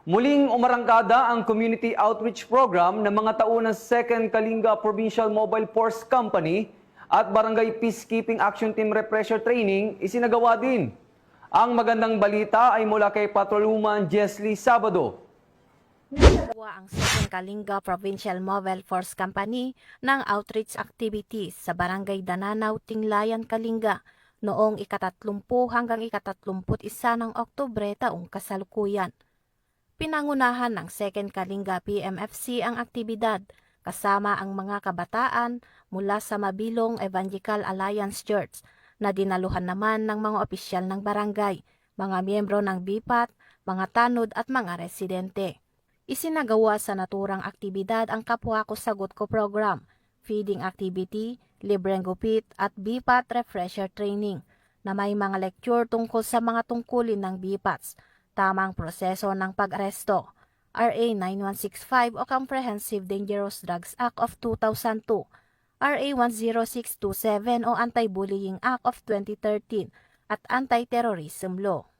Muling umarangkada ang Community Outreach Program ng mga tao ng 2nd Kalinga Provincial Mobile Force Company at Barangay Peacekeeping Action Team Refresher Training isinagawa din. Ang magandang balita ay mula kay Patrolwoman Jesly Sabado. Nagagawa ang 2nd Kalinga Provincial Mobile Force Company ng outreach activities sa Barangay Dananaw, Tinglayan, Kalinga noong ika-30 hanggang ika-31 ng Oktubre taong kasalukuyan. Pinangunahan ng 2nd Kalinga PMFC ang aktibidad kasama ang mga kabataan mula sa Mabilong Evangelical Alliance Church na dinaluhan naman ng mga opisyal ng barangay, mga miyembro ng BIPAT, mga tanod at mga residente. Isinagawa sa naturang aktibidad ang Kapwa Ko Sagot Ko program, feeding activity, libreng gupit at BIPAT refresher training na may mga lecture tungkol sa mga tungkulin ng BIPATs, tamang proseso ng pag-aresto, RA 9165 o Comprehensive Dangerous Drugs Act of 2002, RA 10627 o Anti-Bullying Act of 2013 at Anti-Terrorism Law.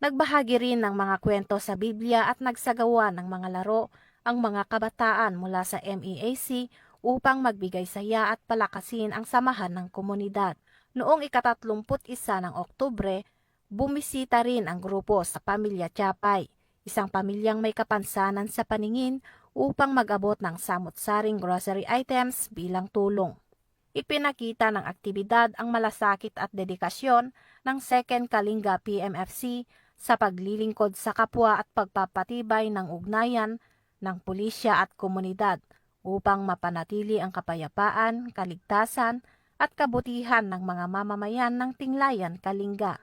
Nagbahagi rin ng mga kwento sa Biblia at nagsagawa ng mga laro ang mga kabataan mula sa MEAC upang magbigay saya at palakasin ang samahan ng komunidad. Noong ika-31 ng Oktubre, bumisita rin ang grupo sa Pamilya Chapay, isang pamilyang may kapansanan sa paningin upang mag-abot ng samot-saring grocery items bilang tulong. Ipinakita ng aktibidad ang malasakit at dedikasyon ng 2nd Kalinga PMFC sa paglilingkod sa kapwa at pagpapatibay ng ugnayan ng pulisya at komunidad upang mapanatili ang kapayapaan, kaligtasan at kabutihan ng mga mamamayan ng Tinglayan, Kalinga.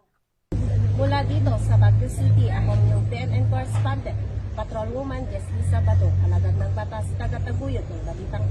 Mula dito sa Baguio City, ako yung PNN correspondent, Patrolwoman Jesly Sabado, alagad ng batas, tagataguyod ng Balitang